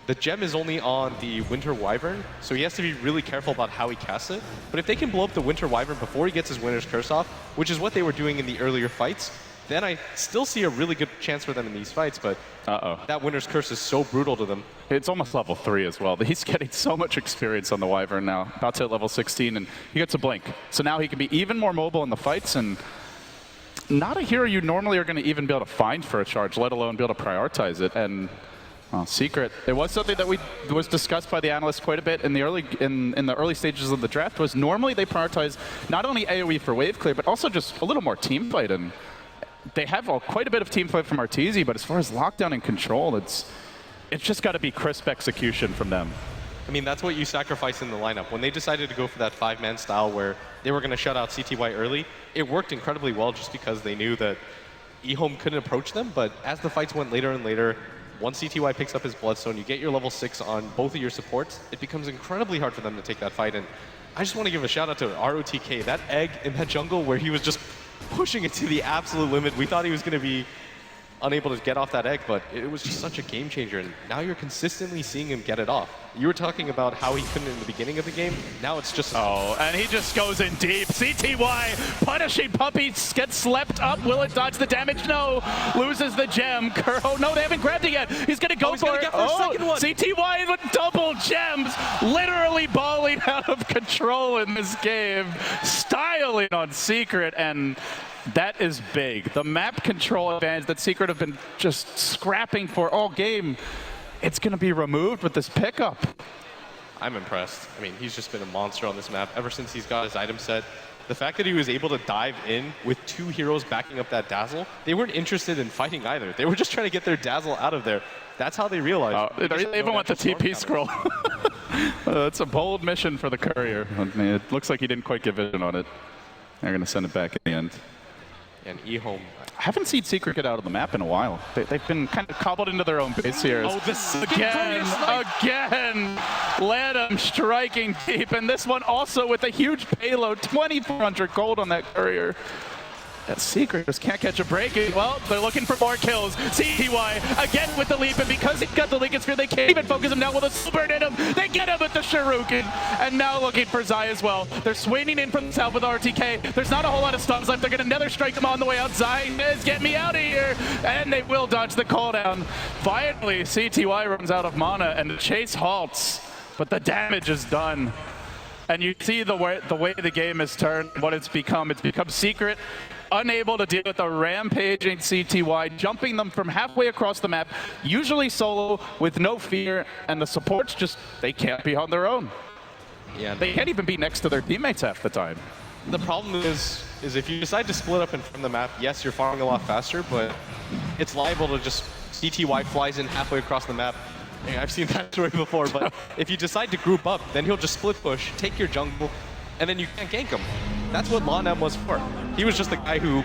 The gem is only on the Winter Wyvern, so he has to be really careful about how he casts it. But if they can blow up the Winter Wyvern before he gets his Winter's Curse off, which is what they were doing in the earlier fights, then I still see a really good chance for them in these fights, but that Winter's Curse is so brutal to them. It's almost level 3 as well. He's getting so much experience on the Wyvern now, about to hit level 16, and he gets a blink. So now he can be even more mobile in the fights, and not a hero you normally are going to even be able to find for a charge, let alone be able to prioritize it. And Secret, it was something that was discussed by the analysts quite a bit in the early stages of the draft. Was normally they prioritize not only AoE for wave clear, but also just a little more team fight. And they have quite a bit of team fight from Arteezy, but as far as lockdown and control, it's just got to be crisp execution from them. I mean, that's what you sacrifice in the lineup. When they decided to go for that 5-man style where they were going to shut out CTY early, it worked incredibly well just because they knew that EHOME couldn't approach them. But as the fights went later and later, once CTY picks up his Bloodstone, you get your level 6 on both of your supports, it becomes incredibly hard for them to take that fight. And I just want to give a shout out to ROTK. That egg in that jungle where he was just pushing it to the absolute limit. We thought he was going to be unable to get off that egg, but it was just such a game changer. And now you're consistently seeing him get it off. You were talking about how he couldn't in the beginning of the game. Now it's just... Oh, and he just goes in deep. CTY, punishing Puppy, gets slept up. Will it dodge the damage? No. Loses the gem. Kuro, no, they haven't grabbed it yet. He's going to go for it. CTY with double gems. Literally balling out of control in this game. Styling on Secret, and that is big. The map control advantage that Secret have been just scrapping for all game, it's going to be removed with this pickup. I'm impressed. I mean, he's just been a monster on this map ever since he's got his item set. The fact that he was able to dive in with 2 heroes backing up that Dazzle, they weren't interested in fighting either. They were just trying to get their Dazzle out of there. That's how they realized. They even want the TP scroll. That's a bold mission for the courier. I mean, it looks like he didn't quite get vision on it. They're going to send it back at the end. And EHOME. I haven't seen Secret get out of the map in a while. They've been kind of cobbled into their own base here. Oh, this again. Lanham striking deep, and this one also with a huge payload, 2,400 gold on that courier. That Secret just can't catch a break. Well, they're looking for more kills. CTY again with the leap, and because he's got the Lincoln Sphere, they can't even focus him now with a Silver in him. They get him with the Shuriken, and now looking for Zai as well. They're swinging in from the south with RTK. There's not a whole lot of stuns left. They're going to nether strike them on the way out. Zai says, get me out of here, and they will dodge the cooldown. Finally, CTY runs out of mana, and the chase halts, but the damage is done. And you see the way the game has turned, what it's become. It's become Secret unable to deal with a rampaging CTY, jumping them from halfway across the map, usually solo with no fear, and the supports just, they can't be on their own. Yeah, they can't even be next to their teammates half the time. The problem is if you decide to split up in front of the map, yes, you're farming a lot faster, but it's liable to just CTY flies in halfway across the map. I've seen that story before, but if you decide to group up, then he'll just split push, take your jungle, and then you can't gank him. That's what Lanham was for. He was just the guy who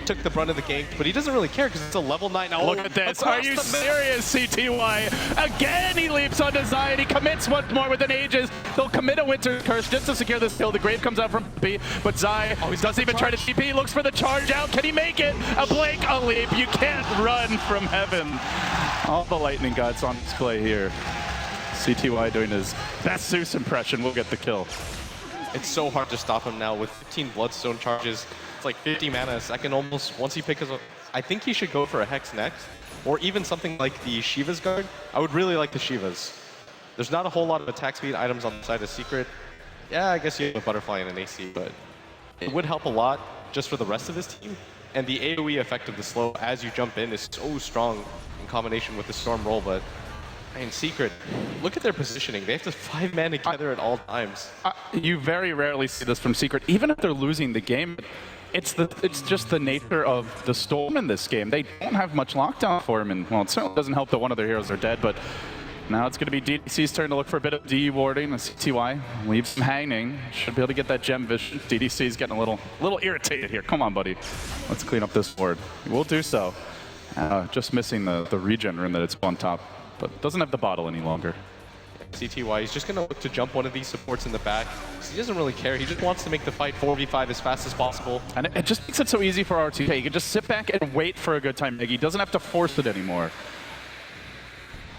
took the brunt of the gank, but he doesn't really care because it's a level 9. Now look at this. Are you serious, CTY? Again, he leaps onto Zai, and he commits once more with an Aegis. They'll commit a Winter Curse just to secure this kill. The Grave comes out from B, but Zai doesn't even try to TP. He looks for the charge out. Can he make it? A blink, a leap. You can't run from heaven. All the lightning gods on display here. CTY doing his best Zeus impression will get the kill. It's so hard to stop him now with 15 Bloodstone charges. It's like 50 mana a second almost. Once he picks up, I think he should go for a Hex next, or even something like the Shiva's Guard. I would really like the Shivas. There's not a whole lot of attack speed items on the side of Secret. yeah, I guess you have a butterfly and an AC, but it would help a lot just for the rest of his team. And the AoE effect of the slow as you jump in is so strong in combination with the storm roll. But in Secret, look at their positioning. They have to 5-man together at all times. You very rarely see this from Secret. Even if they're losing the game, it's just the nature of the Storm in this game. They don't have much lockdown for him, and well, it certainly doesn't help that one of their heroes are dead, but now it's going to be DDC's turn to look for a bit of DE warding. The CTY leaves him hanging. Should be able to get that gem vision. DDC's getting a little irritated here. Come on, buddy. Let's clean up this board. We'll do so. Just missing the regen rune that it's on top, but doesn't have the bottle any longer. CTY, he's just going to look to jump one of these supports in the back. He doesn't really care. He just wants to make the fight 4v5 as fast as possible. And it just makes it so easy for RTK. He can just sit back and wait for a good time. He doesn't have to force it anymore.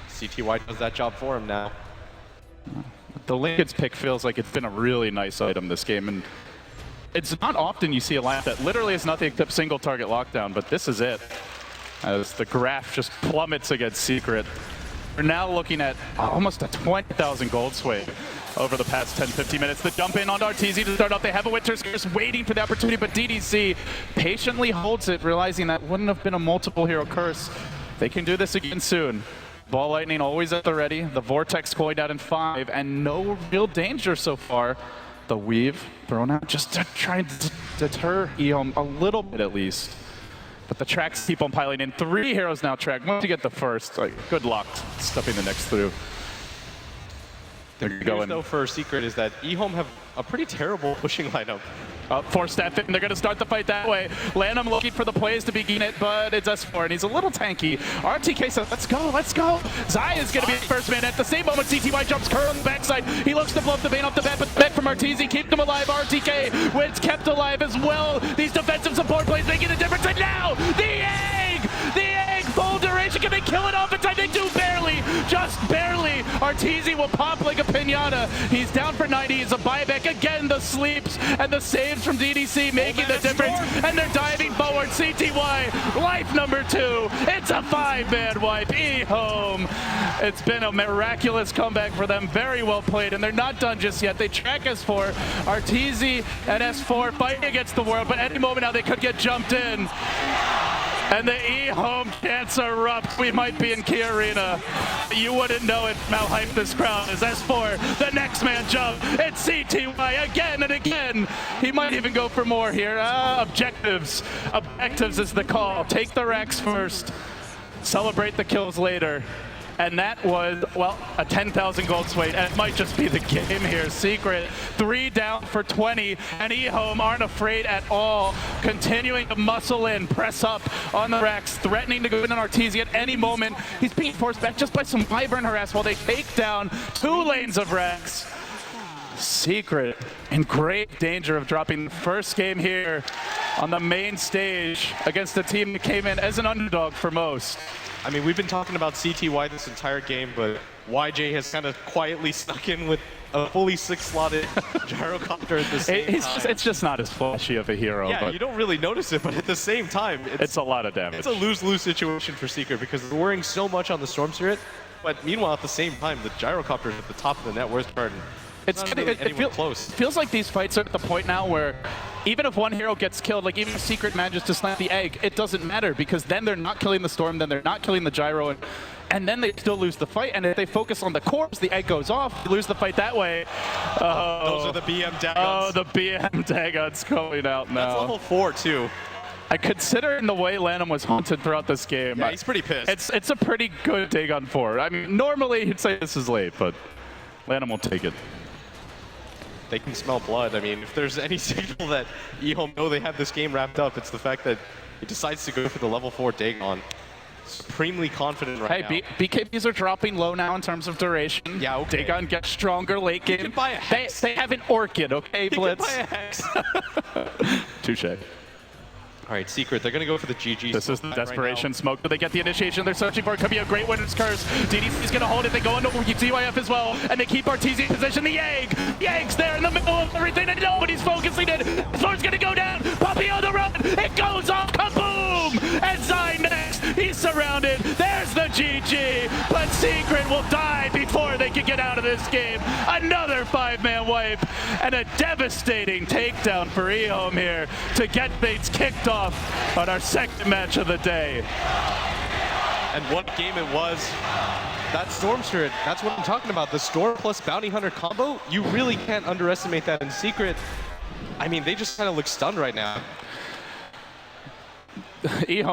CTY does that job for him now. The Lincoln's pick feels like it's been a really nice item this game, and it's not often you see a lineup that literally has nothing except single target lockdown, but this is it. As the graph just plummets against Secret. We're now looking at almost a 20,000 gold swing over the past 10-15 minutes. The jump in on RTZ to start off. They have a Winter's Curse waiting for the opportunity, but DDC patiently holds it, realizing that wouldn't have been a multiple hero curse. They can do this again soon. Ball Lightning always at the ready. The Vortex going out in 5, and no real danger so far. The Weave thrown out just to try and deter EHOME a little bit at least. But the tracks keep on piling in. 3 heroes now track. Once you get the first, like, good luck stuffing the next through. The good news, though, for Secret is that EHOME have a pretty terrible pushing lineup. Force that in. They're going to start the fight that way. Lanham looking for the plays to begin it, but it's S4, and he's a little tanky. RTK says, let's go, let's go. Zai is going to be the first man. At the same moment, CTY jumps Kerr on the backside. He looks to blow up the Bane off the bat, but the back from Arteezy keep them alive. RTK, when it's kept alive as well. These defensive support plays making a difference, and now the egg! The egg! Full duration, can they kill it off in time? They do barely, just barely. Arteezy will pop like a pinata. He's down for 90, he's a buyback. Again, the sleeps and the saves from DDC making the difference, and they're diving forward. CTY, life number 2. It's a 5-man wipe. EHOME. It's been a miraculous comeback for them. Very well played, and they're not done just yet. They track S4. Arteezy and S4 fighting against the world, but any moment now they could get jumped in. And the EHOME chants erupt. We might be in Key Arena. You wouldn't know it how hyped this crowd is. S4, the next man jump. It's CTY again and again. He might even go for more here. Objectives. Objectives is the call. Take the racks first. Celebrate the kills later. And that was, well, a 10,000 gold swing, and it might just be the game here. Secret, 3 down for 20, and EHOME aren't afraid at all. Continuing to muscle in, press up on the racks, threatening to go in on Arteezy at any moment. He's being forced back just by some Wyvern harass while they take down 2 lanes of racks. Secret in great danger of dropping the first game here on the main stage against a team that came in as an underdog for most. I mean, we've been talking about CTY this entire game, but YJ has kind of quietly snuck in with a fully 6-slotted gyrocopter at the same time. It's just not as flashy of a hero. Yeah, but you don't really notice it, but at the same time, it's a lot of damage. It's a lose-lose situation for Secret because they're worrying so much on the Storm Spirit, but meanwhile, at the same time, the gyrocopter is at the top of the net. Where's Garden? It feels like these fights are at the point now where even if one hero gets killed, like even if Secret manages to snipe the egg, it doesn't matter because then they're not killing the Storm, then they're not killing the gyro, and then they still lose the fight. And if they focus on the corpse, the egg goes off, they lose the fight that way. Those are the BM Dagons. Oh, the BM Dagons coming out now. That's level 4 too. I consider in the way Lanham was haunted throughout this game. Yeah, he's pretty pissed. It's a pretty good Dagon 4. I mean, normally he'd say this is late, but Lanham will take it. They can smell blood. I mean, if there's any signal that EHOME know they have this game wrapped up, it's the fact that he decides to go for the level 4 Dagon. Supremely confident right now. Hey, BKBs are dropping low now in terms of duration. Yeah, okay. Dagon gets stronger late game. He can buy a Hex. They have an Orchid, okay, Blitz? He can buy a Hex. Touche. All right, Secret, they're going to go for the GG. This is the desperation right smoke. Do they get the initiation they're searching for? It could be a great Winter's Curse. DDC's going to hold it. They go into TYF as well, and they keep Arteezy in position. The egg's there in the middle of everything, and nobody's focusing in. Floor's going to go down. Puppy on the run. It goes off. Kaboom! And Zai next. He's surrounded. There's the GG. But Secret will die before they can get out of this. this game. Another 5-man wipe and a devastating takedown for EHOME here to get things kicked off on our second match of the day. And what game it was. That Storm Spirit, that's what I'm talking about. The Storm plus Bounty Hunter combo, you really can't underestimate that in Secret. I mean, they just kind of look stunned right now. EHOME